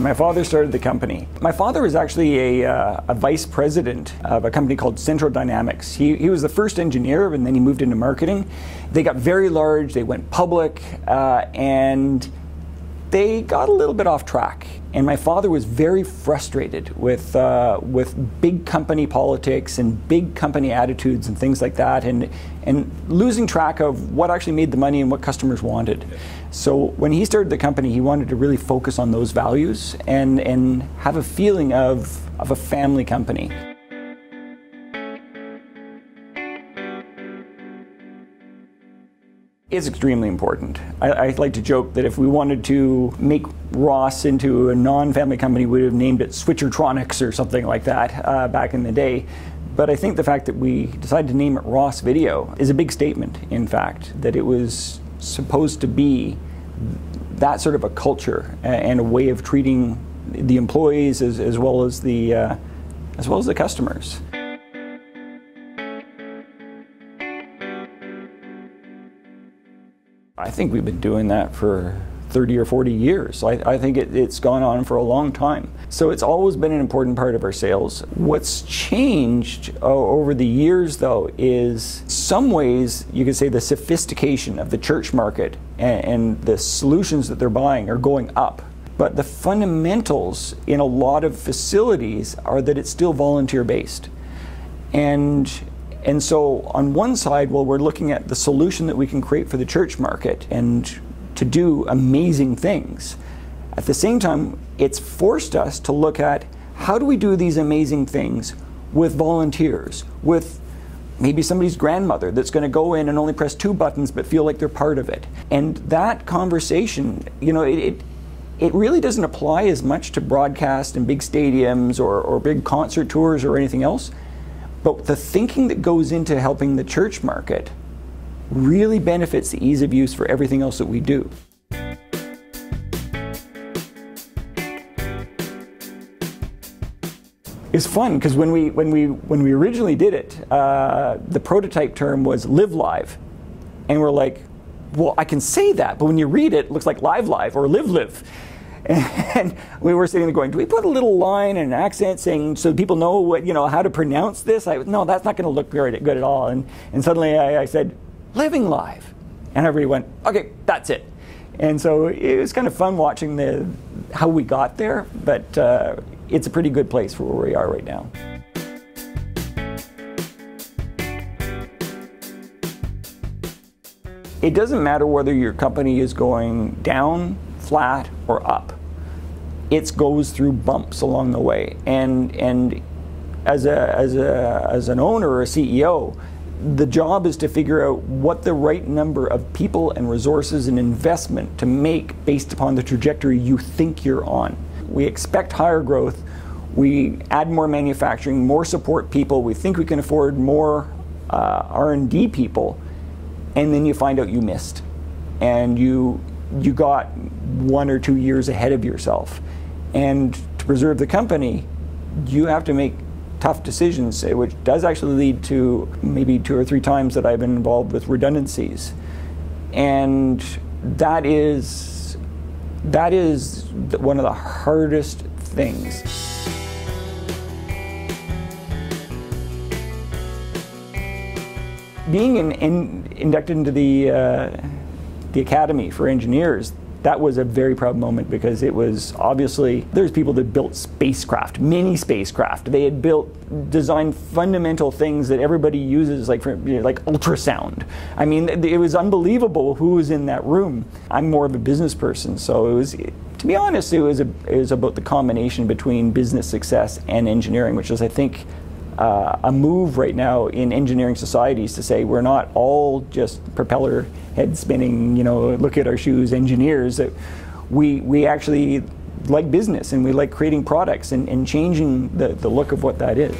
My father started the company. My father was actually a vice president of a company called Central Dynamics. He was the first engineer, and then he moved into marketing. They got very large, they went public, and they got a little bit off track. And my father was very frustrated with big company politics and big company attitudes and things like that, and losing track of what actually made the money and what customers wanted. So when he started the company, he wanted to really focus on those values and have a feeling of a family company. It's extremely important. I like to joke that if we wanted to make Ross into a non-family company, we would have named it Switchertronics or something like that back in the day. But I think the fact that we decided to name it Ross Video is a big statement, in fact, that it was supposed to be that sort of a culture and a way of treating the employees as well as the customers. I think we've been doing that for 30 or 40 years. So I think it's gone on for a long time. So it's always been an important part of our sales. What's changed over the years, though, is some ways you could say the sophistication of the church market and the solutions that they're buying are going up. But the fundamentals in a lot of facilities are that it's still volunteer-based. And so on one side, well, we're looking at the solution that we can create for the church market and to do amazing things. At the same time, it's forced us to look at how do we do these amazing things with volunteers, with maybe somebody's grandmother that's going to go in and only press 2 buttons but feel like they're part of it. And that conversation, you know, it really doesn't apply as much to broadcast and big stadiums or big concert tours or anything else. But the thinking that goes into helping the church market really benefits the ease of use for everything else that we do. It's fun because when we originally did it, the prototype term was live live, and we're like, well, I can say that, but when you read it, it looks like live or live. And we were sitting there going, do we put a little line and an accent saying so people know what, you know, how to pronounce this? No, that's not going to look very good at all. And suddenly I said, living live. And everybody went, okay, that's it. And so it was kind of fun watching how we got there, but it's a pretty good place for where we are right now. It doesn't matter whether your company is going down, flat, or up. It goes through bumps along the way, and as an owner or a CEO, the job is to figure out what the right number of people and resources and investment to make based upon the trajectory you think you're on. We expect higher growth, we add more manufacturing, more support people, we think we can afford more R&D people, and then you find out you missed, and you got 1 or 2 years ahead of yourself. And to preserve the company, you have to make tough decisions, which does actually lead to maybe 2 or 3 times that I've been involved with redundancies. And that is one of the hardest things. Being inducted into the Academy for Engineers, that was a very proud moment because it was obviously, there's people that built spacecraft, mini spacecraft. They had designed fundamental things that everybody uses, like ultrasound. I mean, it was unbelievable who was in that room. I'm more of a business person, so it was, to be honest, it was about the combination between business success and engineering, which is, I think, a move right now in engineering societies to say we're not all just propeller head spinning, you know, look at our shoes engineers. That we actually like business and we like creating products and changing the look of what that is.